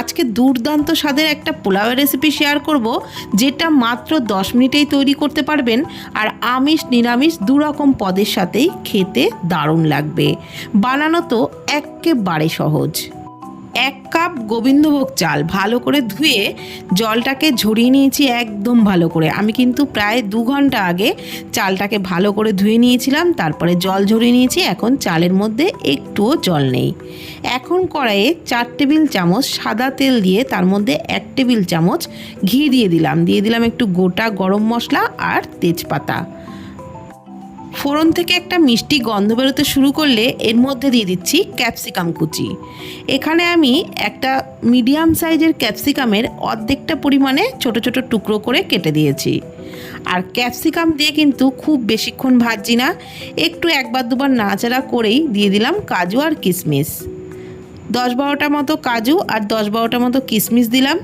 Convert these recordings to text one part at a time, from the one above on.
আজকে দুর্দান্ত স্বাদের একটা পোলাওয়ের রেসিপি শেয়ার করব, যেটা মাত্র 10 মিনিটেই তৈরি করতে পারবেন। আর আমিষ নিরামিষ দুরকম পদের সাথেই খেতে দারুণ লাগবে। বানানো তো একেবারে সহজ। 1 কাপ গোবিন্দভোগ চাল ভালো করে ধুয়ে জলটাকে ঝরিয়ে নিয়েছি একদম ভালো করে। আমি কিন্তু প্রায় 2 ঘন্টা আগে চালটাকে ভালো করে ধুয়ে নিয়েছিলাম, তারপরে জল ঝরিয়ে নিয়েছি। এখন চালের মধ্যে একটুও জল নেই। এখন কড়াইয়ে 4 টেবিল চামচ সাদা তেল দিয়ে তার মধ্যে 1 টেবিল চামচ ঘি দিয়ে দিলাম একটু গোটা গরম মশলা আর তেজপাতা। ফোড়ন থেকে একটা মিষ্টি গন্ধ বেরোতে শুরু করলে এর মধ্যে দিয়ে দিচ্ছি ক্যাপসিকাম কুচি। এখানে আমি একটা মিডিয়াম সাইজের ক্যাপসিকামের অর্ধেকটা পরিমাণে ছোট ছোট টুকরো করে কেটে দিয়েছি। আর ক্যাপসিকাম দিয়ে কিন্তু খুব বেশিক্ষণ ভাজছি না, একটু একবার দুবার নাড়াচাড়া করেই দিয়ে দিলাম কাজু আর কিশমিশ। 10-12টা মতো কাজু আর 10-12টা মতো কিশমিশ দিলাম।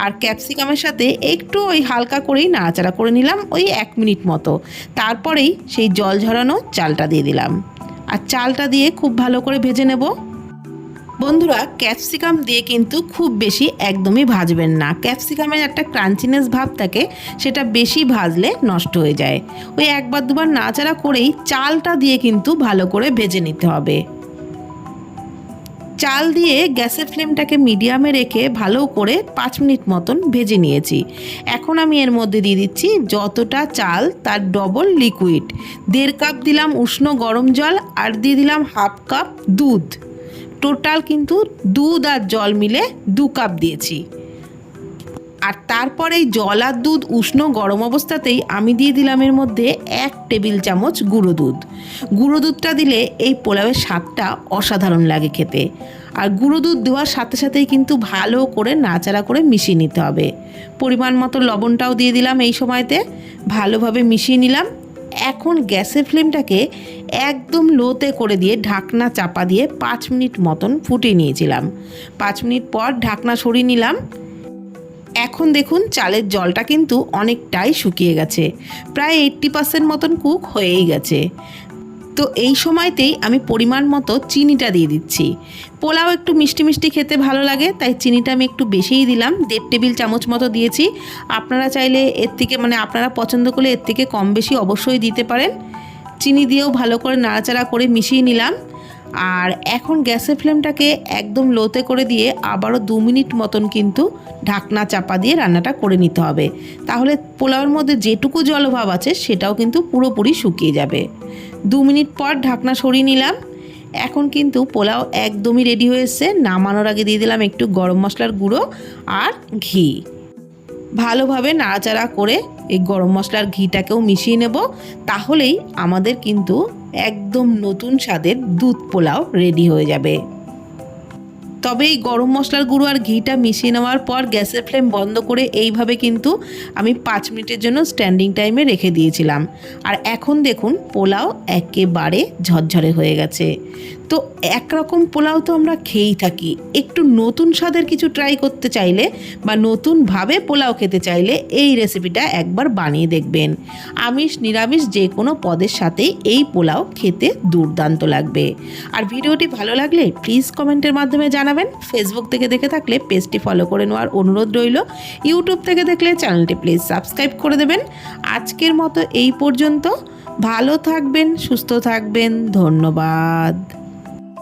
আর ক্যাপসিকামের সাথে একটু ওই হালকা করেই নাড়াচাড়া করে নিলাম, ওই 1 মিনিট মতো। তারপরেই সেই জল ঝরানো চালটা দিয়ে দিলাম, আর চালটা দিয়ে খুব ভালো করে ভেজে নেব। বন্ধুরা, ক্যাপসিকাম দিয়ে কিন্তু খুব বেশি একদমই ভাজবেন না। ক্যাপসিকামের একটা ক্রাঞ্চিনেস ভাব থাকে, সেটা বেশি ভাজলে নষ্ট হয়ে যায়। ওই একবার দুবার নাড়াচাড়া করেই চালটা দিয়ে কিন্তু ভালো করে ভেজে নিতে হবে। চাল দিয়ে গ্যাসের ফ্লেমটাকে মিডিয়ামে রেখে ভালো করে 5 মিনিট মতন ভেজে নিয়েছি। এখন আমি এর মধ্যে দিয়ে দিচ্ছি যতটা চাল তার ডবল লিকুইড। 1.5 কাপ দিলাম উষ্ণ গরম জল, আর দিয়ে দিলাম 1/2 কাপ দুধ। টোটাল কিন্তু দুধ আর জল মিলে 2 কাপ দিয়েছি। আর তারপরে এই জল আর দুধ উষ্ণ গরম অবস্থাতেই আমি দিয়ে দিলাম এর মধ্যে 1 টেবিল চামচ গুঁড়ো দুধ। গুঁড়ো দুধটা দিলে এই পোলাওয়ের স্বাদটা অসাধারণ লাগে খেতে। আর গুঁড়ো দুধ দেওয়ার সাথে সাথেই কিন্তু ভালো করে নাড়াচাড়া করে মিশিয়ে নিতে হবে। পরিমাণ মতো লবণটাও দিয়ে দিলাম এই সময়তে, ভালোভাবে মিশিয়ে নিলাম। এখন গ্যাসের ফ্লেমটাকে একদম লোতে করে দিয়ে ঢাকনা চাপা দিয়ে 5 মিনিট মতন ফুটিয়ে নিয়েছিলাম। 5 মিনিট পর ঢাকনা সরিয়ে নিলাম। এখন দেখুন চালের জলটা কিন্তু অনেকটাই শুকিয়ে গেছে, প্রায় 80% মতন কুক হয়েই গেছে। তো এই সময়তেই আমি পরিমাণ মতো চিনিটা দিয়ে দিচ্ছি। পোলাও একটু মিষ্টি মিষ্টি খেতে ভালো লাগে, তাই চিনিটা আমি একটু বেশিই দিলাম, 1.5 টেবিল চামচ মতো দিয়েছি। আপনারা চাইলে এর থেকে আপনারা পছন্দ করলে এর থেকে কম বেশি অবশ্যই দিতে পারেন। চিনি দিয়েও ভালো করে নাড়াচাড়া করে মিশিয়ে নিলাম। আর এখন গ্যাসের ফ্লেমটাকে একদম লোতে করে দিয়ে আবারও 2 মিনিট মতন কিন্তু ঢাকনা চাপা দিয়ে রান্নাটা করে নিতে হবে। তাহলে পোলাওর মধ্যে যেটুকু জলভাব আছে সেটাও কিন্তু পুরোপুরি শুকিয়ে যাবে। 2 মিনিট পর ঢাকনা সরিয়ে নিলাম। এখন কিন্তু পোলাও একদমই রেডি হয়ে এসছে। নামানোর আগে দিয়ে দিলাম একটু গরম মশলার গুঁড়ো আর ঘি। ভালোভাবে নাড়াচাড়া করে এই গরম মশলার ঘিটাকেও মিশিয়ে নেব। তাহলেই আমাদের কিন্তু একদম নতুন স্বাদের দুধ পোলাও রেডি হয়ে যাবে। তবে এই গরম মশলার গুঁড়ো আর ঘিটা মিশিয়ে নেওয়ার পর গ্যাসের ফ্লেম বন্ধ করে এইভাবে কিন্তু আমি 5 মিনিটের জন্য স্ট্যান্ডিং টাইমে রেখে দিয়েছিলাম। আর এখন দেখুন পোলাও একেবারে ঝরঝরে হয়ে গেছে। তো একরকম পোলাও তো আমরা খেয়েই থাকি, একটু নতুন স্বাদের কিছু ট্রাই করতে চাইলে বা নতুনভাবে পোলাও খেতে চাইলে এই রেসিপিটা একবার বানিয়ে দেখবেন। আমিষ নিরামিষ যে কোনো পদের সাথেই এই পোলাও খেতে দুর্দান্ত লাগবে। আর ভিডিওটি ভালো লাগলে প্লিজ কমেন্টের মাধ্যমে জানাবেন। ফেসবুক থেকে দেখে থাকলে পেজটি ফলো করে নেওয়ার অনুরোধ রইল। ইউটিউব থেকে দেখলে চ্যানেলটি প্লিজ সাবস্ক্রাইব করে দেবেন। আজকের মতো এই পর্যন্ত। ভালো থাকবেন, সুস্থ থাকবেন। ধন্যবাদ।